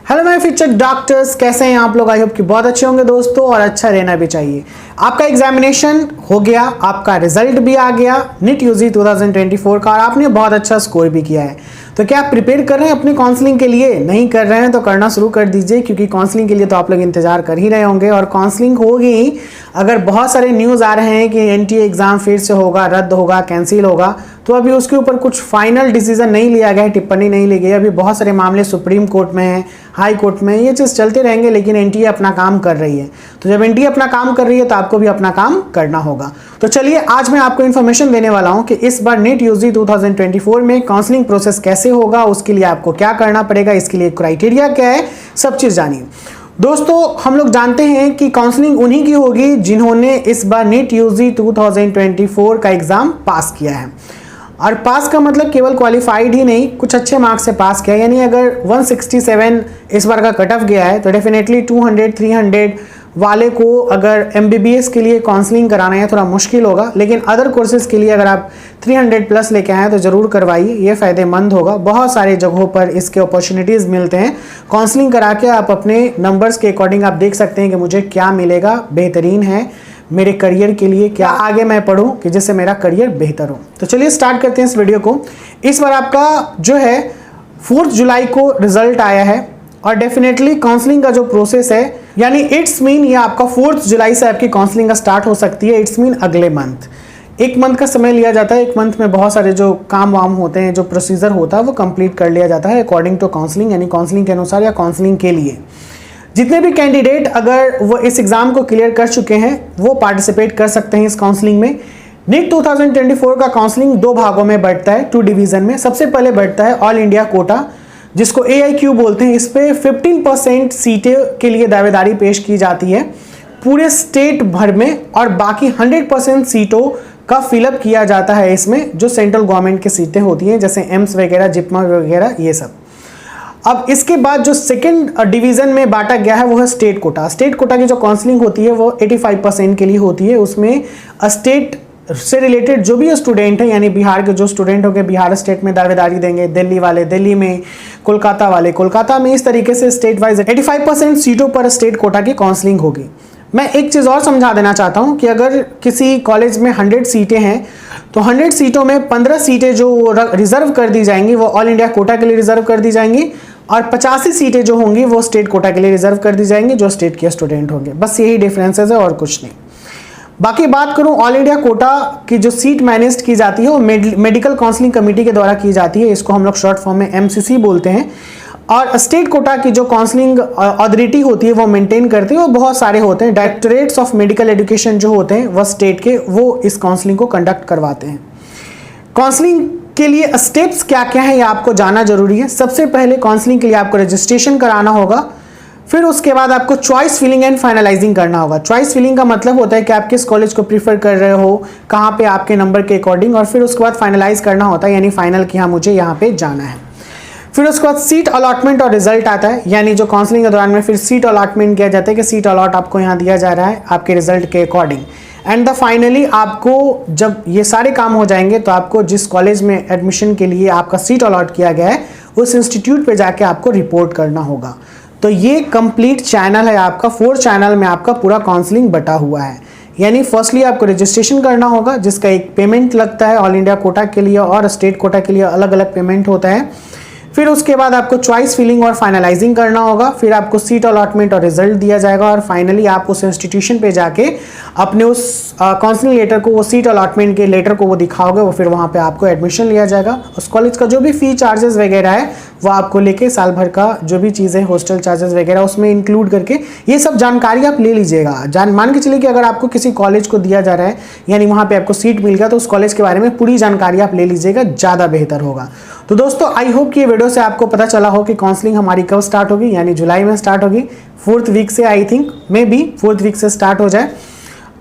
Hello my future doctors, कैसे हैं आप लोग। आई होप कि बहुत अच्छे होंगे दोस्तों, और अच्छा रहना भी चाहिए। आपका एग्जामिनेशन हो गया, आपका रिजल्ट भी आ गया नीट यूजी 2024 का, और आपने बहुत अच्छा स्कोर भी किया है। तो क्या आप प्रिपेयर कर रहे हैं अपनी काउंसलिंग के लिए? नहीं कर रहे हैं तो करना शुरू कर दीजिए, क्योंकि काउंसलिंग के लिए तो आप लोग इंतजार कर ही रहे होंगे। और काउंसलिंग होगी, अगर बहुत सारे न्यूज़ आ रहे हैं कि एनटीए एग्जाम फिर से होगा, रद्द होगा, कैंसिल होगा, तो अभी उसके ऊपर कुछ फाइनल डिसीजन नहीं लिया गया है, टिप्पणी नहीं ली गई। अभी बहुत सारे मामले सुप्रीम कोर्ट में हैं, हाई कोर्ट में, ये चीज़ चलते रहेंगे, लेकिन एनटीए अपना काम कर रही है। तो जब एनटीए अपना काम कर रही है तो आपको भी अपना काम करना होगा। तो चलिए, आज मैं आपको इन्फॉर्मेशन देने वाला हूं कि इस बार नीट यूजी 2024 में काउंसलिंग प्रोसेस कैसे होगा, उसके लिए आपको क्या करना पड़ेगा, इसके लिए क्राइटेरिया क्या है, सब चीज़ जानिए। दोस्तों, हम लोग जानते हैं कि काउंसलिंग उन्हीं की होगी जिन्होंने इस बार नीट यूजी 2024 का एग्जाम पास किया है। और पास का मतलब केवल क्वालिफाइड ही नहीं, कुछ अच्छे मार्क्स से पास किया। यानी अगर 167 इस बार का कट ऑफ गया है तो डेफिनेटली 200 300 वाले को अगर एमबीबीएस के लिए काउंसलिंग कराना है थोड़ा मुश्किल होगा, लेकिन अदर कोर्सेज के लिए अगर आप 300 प्लस लेके आए तो ज़रूर करवाइए, ये फ़ायदेमंद होगा। बहुत सारे जगहों पर इसके अपॉर्चुनिटीज़ मिलते हैं। काउंसलिंग करा के आप अपने नंबर्स के अकॉर्डिंग आप देख सकते हैं कि मुझे क्या मिलेगा, बेहतरीन है मेरे करियर के लिए, क्या आगे मैं पढ़ूं कि जिससे मेरा करियर बेहतर हो। तो चलिए स्टार्ट करते हैं इस वीडियो को। इस बार आपका जो है 4 जुलाई को रिजल्ट आया है, और डेफिनेटली काउंसलिंग का जो प्रोसेस है, यानी इट्स मीन ये आपका 4 जुलाई से आपकी काउंसलिंग का स्टार्ट हो सकती है। इट्स मीन अगले मंथ, 1 मंथ का समय लिया जाता है। 1 मंथ में बहुत सारे जो काम वाम होते हैं, जो प्रोसीजर होता है, वो कंप्लीट कर लिया जाता है अकॉर्डिंग टू काउंसलिंग, यानी काउंसलिंग के अनुसार या काउंसलिंग के लिए। जितने भी कैंडिडेट अगर वो इस एग्जाम को क्लियर कर चुके हैं वो पार्टिसिपेट कर सकते हैं इस काउंसलिंग में। नीट 2024 का काउंसलिंग 2 भागों में बढ़ता है, 2 डिवीजन में। सबसे पहले बढ़ता है ऑल इंडिया कोटा, जिसको AIQ बोलते हैं। इस पे 15% सीटें के लिए दावेदारी पेश की जाती है पूरे स्टेट भर में, और बाकी 100% सीटों का फिलअप किया जाता है इसमें, जो सेंट्रल गवर्नमेंट की सीटें होती हैं, जैसे एम्स वगैरह, जिप्मा वगैरह, ये सब। अब इसके बाद जो सेकंड डिवीजन में बांटा गया है वो है स्टेट कोटा। स्टेट कोटा की जो काउंसलिंग होती है वो 85% के लिए होती है। उसमें स्टेट से रिलेटेड जो भी स्टूडेंट है, यानी बिहार के जो स्टूडेंट होंगे बिहार स्टेट में दावेदारी देंगे, दिल्ली वाले दिल्ली में, कोलकाता वाले कोलकाता में, इस तरीके से स्टेट वाइज 85% सीटों पर स्टेट कोटा की काउंसलिंग होगी। मैं एक चीज़ और समझा देना चाहता हूं कि अगर किसी कॉलेज में 100 सीटें हैं तो 100 सीटों में 15 सीटें जो रिजर्व कर दी जाएंगी वो ऑल इंडिया कोटा के लिए रिजर्व कर दी जाएंगी, और 85 सीटें जो होंगी वो स्टेट कोटा के लिए रिजर्व कर दी जाएंगी, जो स्टेट के स्टूडेंट होंगे। बस यही डिफरेंसेस है और कुछ नहीं। बाकी बात करूं, ऑल इंडिया कोटा की जो सीट मैनेज की जाती है वो मेडिकल काउंसलिंग कमेटी के द्वारा की जाती है। इसको हम लोग शॉर्ट फॉर्म में MCC बोलते हैं। और स्टेट कोटा की जो काउंसलिंग अथॉरिटी होती है वो मेंटेन करती है, वो बहुत सारे होते हैं। डायरेक्टरेट्स ऑफ मेडिकल एजुकेशन जो होते हैं वह स्टेट के, वो इस काउंसलिंग को कंडक्ट करवाते हैं। काउंसलिंग के लिए स्टेप्स क्या क्या है ये आपको जानना जरूरी है। सबसे पहले काउंसलिंग के लिए आपको रजिस्ट्रेशन कराना होगा, फिर उसके बाद आपको चॉइस फिलिंग एंड फाइनलाइजिंग करना होगा। चॉइस फिलिंग का मतलब होता है कि आप किस कॉलेज को प्रीफर कर रहे हो, कहाँ पे आपके नंबर के अकॉर्डिंग, और फिर उसके बाद फाइनलाइज करना होता है, यानी फाइनल कि हाँ मुझे यहाँ पे जाना है। फिर उसके बाद सीट अलॉटमेंट और रिजल्ट आता है, यानी जो काउंसलिंग के दौरान में फिर सीट अलॉटमेंट किया जाता है कि सीट अलॉट आपको यहाँ दिया जा रहा है आपके रिजल्ट के अकॉर्डिंग। एंड द फाइनली आपको जब ये सारे काम हो जाएंगे तो आपको जिस कॉलेज में एडमिशन के लिए आपका सीट अलॉट किया गया है उस इंस्टीट्यूट पे जाके आपको रिपोर्ट करना होगा। तो ये कंप्लीट चैनल है आपका, 4 चैनल में आपका पूरा काउंसलिंग बटा हुआ है। यानी फर्स्टली आपको रजिस्ट्रेशन करना होगा, जिसका एक पेमेंट लगता है। ऑल इंडिया कोटा के लिए और स्टेट कोटा के लिए अलग अलग पेमेंट होता है। फिर उसके बाद आपको चॉइस फिलिंग और फाइनलाइजिंग करना होगा, फिर आपको सीट अलॉटमेंट और रिजल्ट दिया जाएगा, और फाइनली आप उस इंस्टीट्यूशन पे जाके अपने उस काउंसलिंग लेटर को, वो सीट अलॉटमेंट के लेटर को वो दिखाओगे, वो फिर वहाँ पे आपको एडमिशन लिया जाएगा। उस कॉलेज का जो भी फी चार्जेस वगैरह है वो आपको लेके साल भर का जो भी चीज़ें, हॉस्टल चार्जेस वगैरह उसमें इंक्लूड करके ये सब जानकारी आप ले लीजिएगा। मान के चलिए कि अगर आपको किसी कॉलेज को दिया जा रहा है, यानी वहाँ पे आपको सीट मिल गया, तो उस कॉलेज के बारे में पूरी जानकारी आप ले लीजिएगा, ज़्यादा बेहतर होगा। तो दोस्तों, आई होप कि ये वीडियो से आपको पता चला हो कि काउंसलिंग हमारी कब स्टार्ट होगी, यानी जुलाई में स्टार्ट होगी, 4th वीक से, I think maybe 4th week से स्टार्ट हो जाए।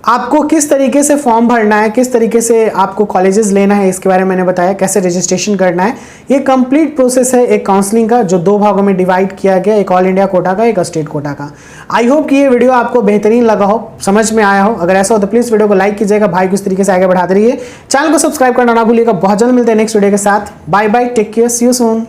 आपको किस तरीके से फॉर्म भरना है, किस तरीके से आपको कॉलेजेस लेना है, इसके बारे में मैंने बताया, कैसे रजिस्ट्रेशन करना है। ये कंप्लीट प्रोसेस है एक काउंसलिंग का, जो 2 भागों में डिवाइड किया गया, एक ऑल इंडिया कोटा का, एक स्टेट कोटा का। आई होप कि ये वीडियो आपको बेहतरीन लगा हो, समझ में आया हो। अगर ऐसा हो तो प्लीज़ वीडियो को लाइक कीजिएगा, भाई को इस तरीके से आगे बढ़ाते रहिए। चैनल को सब्सक्राइब करना ना भूलिएगा। बहुत जल्द मिलते हैं नेक्स्ट वीडियो के साथ। Bye bye, take care, see you soon.